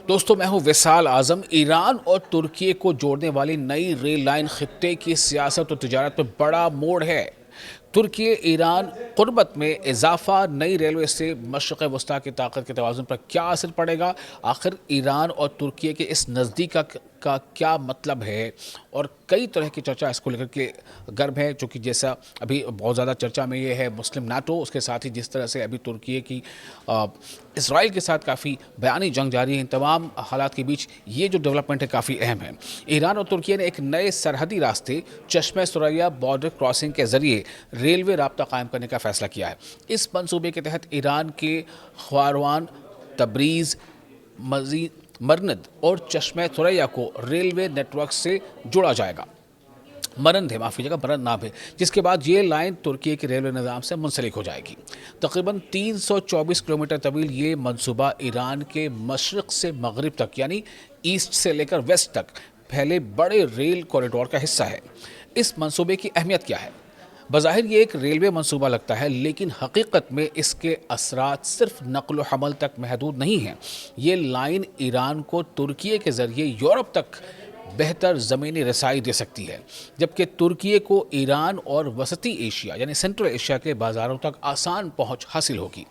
دوستو میں ہوں وصال اعظم۔ ایران اور ترکی کو جوڑنے والی نئی ریل لائن خطے کی سیاست اور تجارت میں بڑا موڑ ہے۔ ترکی ایران قربت میں اضافہ نئی ریلوے سے مشرق وسطیٰ کی طاقت کے توازن پر کیا اثر پڑے گا؟ آخر ایران اور ترکی کے اس نزدیک کا کیا مطلب ہے؟ اور کئی طرح کی چرچا اس کو لے کر کے گرم ہے، چونکہ جیسا ابھی بہت زیادہ چرچا میں یہ ہے مسلم نیٹو، اس کے ساتھ ہی جس طرح سے ابھی ترکی کی اسرائیل کے ساتھ کافی بیانی جنگ جاری ہے، ان تمام حالات کے بیچ یہ جو ڈیولپمنٹ ہے کافی اہم ہے۔ ایران اور ترکی نے ایک نئے سرحدی راستے چشمہ سریا بارڈر کراسنگ کے ذریعے ریلوے رابطہ قائم کرنے کا فیصلہ کیا ہے۔ اس منصوبے کے تحت ایران کے خوارزان، تبریز، مرند اور چشمہ سریا کو ریلوے نیٹ ورک سے جوڑا جائے گا۔ مرند نام ہے، جس کے بعد یہ لائن ترکی کے ریلوے نظام سے منسلک ہو جائے گی۔ تقریباً 324 کلومیٹر طویل یہ منصوبہ ایران کے مشرق سے مغرب تک، یعنی ایسٹ سے لے کر ویسٹ تک پھیلے بڑے ریل کوریڈور کا حصہ ہے۔ اس منصوبے کی اہمیت کیا ہے؟ بظاہر یہ ایک ریلوے منصوبہ لگتا ہے، لیکن حقیقت میں اس کے اثرات صرف نقل و حمل تک محدود نہیں ہیں۔ یہ لائن ایران کو ترکی کے ذریعے یورپ تک بہتر زمینی رسائی دے سکتی ہے، جبکہ ترکی کو ایران اور وسطی ایشیا یعنی سینٹرل ایشیا کے بازاروں تک آسان پہنچ حاصل ہوگی۔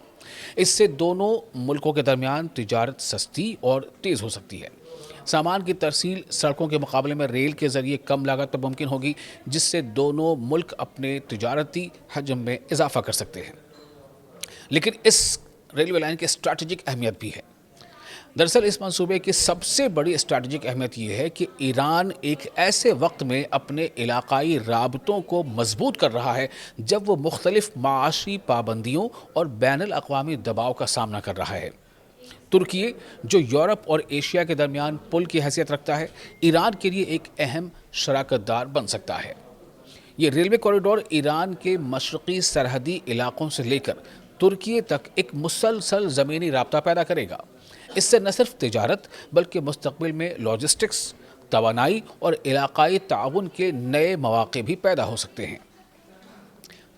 اس سے دونوں ملکوں کے درمیان تجارت سستی اور تیز ہو سکتی ہے۔ سامان کی ترسیل سڑکوں کے مقابلے میں ریل کے ذریعے کم لاگت پر ممکن ہوگی، جس سے دونوں ملک اپنے تجارتی حجم میں اضافہ کر سکتے ہیں۔ لیکن اس ریلوے لائن کی اسٹریٹجک اہمیت بھی ہے۔ دراصل اس منصوبے کی سب سے بڑی اسٹریٹجک اہمیت یہ ہے کہ ایران ایک ایسے وقت میں اپنے علاقائی رابطوں کو مضبوط کر رہا ہے جب وہ مختلف معاشی پابندیوں اور بین الاقوامی دباؤ کا سامنا کر رہا ہے۔ ترکی، جو یورپ اور ایشیا کے درمیان پل کی حیثیت رکھتا ہے، ایران کے لیے ایک اہم شراکت دار بن سکتا ہے۔ یہ ریلوے کوریڈور ایران کے مشرقی سرحدی علاقوں سے لے کر ترکی تک ایک مسلسل زمینی رابطہ پیدا کرے گا۔ اس سے نہ صرف تجارت بلکہ مستقبل میں لاجسٹکس، توانائی اور علاقائی تعاون کے نئے مواقع بھی پیدا ہو سکتے ہیں۔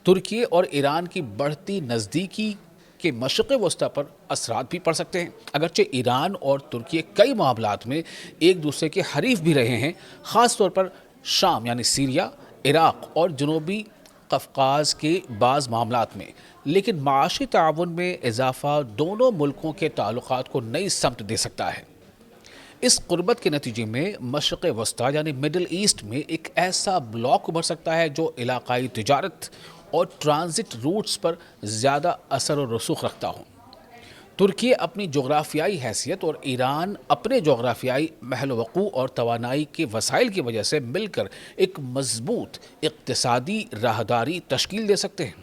ترکی اور ایران کی بڑھتی نزدیکی کے مشرق وسطیٰ پر اثرات بھی پڑ سکتے ہیں۔ اگرچہ ایران اور ترکی کئی معاملات میں ایک دوسرے کے حریف بھی رہے ہیں، خاص طور پر شام یعنی سیریا، عراق اور جنوبی قفقاز کے بعض معاملات میں، لیکن معاشی تعاون میں اضافہ دونوں ملکوں کے تعلقات کو نئی سمت دے سکتا ہے۔ اس قربت کے نتیجے میں مشرق وسطیٰ یعنی مڈل ایسٹ میں ایک ایسا بلاک ابھر سکتا ہے جو علاقائی تجارت اور ٹرانزٹ روٹس پر زیادہ اثر و رسوخ رکھتا ہو۔ ترکی اپنی جغرافیائی حیثیت اور ایران اپنے جغرافیائی محل وقوع اور توانائی کے وسائل کی وجہ سے مل کر ایک مضبوط اقتصادی راہداری تشکیل دے سکتے ہیں۔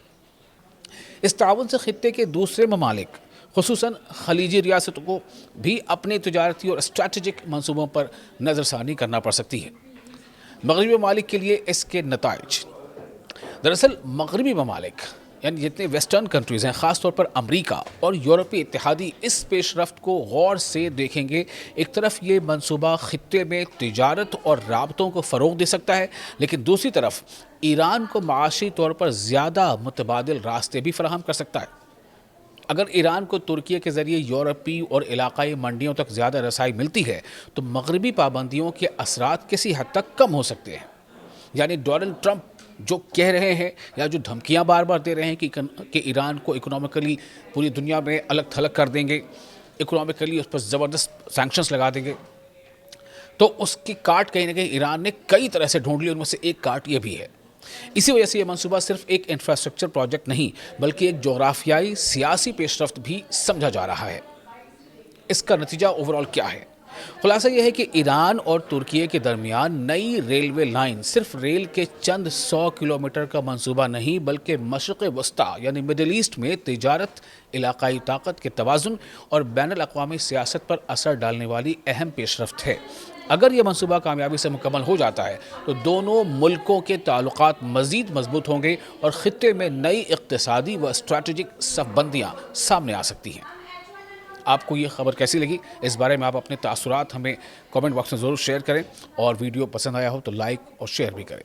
اس تعاون سے خطے کے دوسرے ممالک، خصوصاً خلیجی ریاستوں کو بھی اپنے تجارتی اور اسٹریٹجک منصوبوں پر نظر ثانی کرنا پڑ سکتی ہے۔ مغربی ممالک کے لیے اس کے نتائج۔ دراصل مغربی ممالک یعنی جتنے ویسٹرن کنٹریز ہیں، خاص طور پر امریکہ اور یورپی اتحادی اس پیش رفت کو غور سے دیکھیں گے۔ ایک طرف یہ منصوبہ خطے میں تجارت اور رابطوں کو فروغ دے سکتا ہے، لیکن دوسری طرف ایران کو معاشی طور پر زیادہ متبادل راستے بھی فراہم کر سکتا ہے۔ اگر ایران کو ترکی کے ذریعے یورپی اور علاقائی منڈیوں تک زیادہ رسائی ملتی ہے تو مغربی پابندیوں کے اثرات کسی حد تک کم ہو سکتے ہیں۔ یعنی ڈونلڈ ٹرمپ جو کہہ رہے ہیں یا جو دھمکیاں بار بار دے رہے ہیں کہ ایران کو اکنامکلی پوری دنیا میں الگ تھلگ کر دیں گے، اکنامکلی اس پر زبردست سینکشنز لگا دیں گے، تو اس کی کاٹ کہیں نہ کہیں ایران نے کئی طرح سے ڈھونڈ لی، ان میں سے ایک کاٹ یہ بھی ہے۔ اسی وجہ سے یہ منصوبہ صرف ایک انفراسٹرکچر پروجیکٹ نہیں بلکہ ایک جغرافیائی سیاسی پیش رفت بھی سمجھا جا رہا ہے۔ اس کا نتیجہ اوورآل کیا ہے؟ خلاصہ یہ ہے کہ ایران اور ترکی کے درمیان نئی ریلوے لائن صرف ریل کے چند 100 کلومیٹر کا منصوبہ نہیں بلکہ مشرق وسطیٰ یعنی مڈل ایسٹ میں تجارت، علاقائی طاقت کے توازن اور بین الاقوامی سیاست پر اثر ڈالنے والی اہم پیش رفت ہے۔ اگر یہ منصوبہ کامیابی سے مکمل ہو جاتا ہے تو دونوں ملکوں کے تعلقات مزید مضبوط ہوں گے اور خطے میں نئی اقتصادی و اسٹریٹجک صف بندیاں سامنے آ سکتی ہیں۔ آپ کو یہ خبر کیسی لگی؟ اس بارے میں آپ اپنے تاثرات ہمیں کامنٹ باکس میں ضرور شیئر کریں، اور ویڈیو پسند آیا ہو تو لائک اور شیئر بھی کریں۔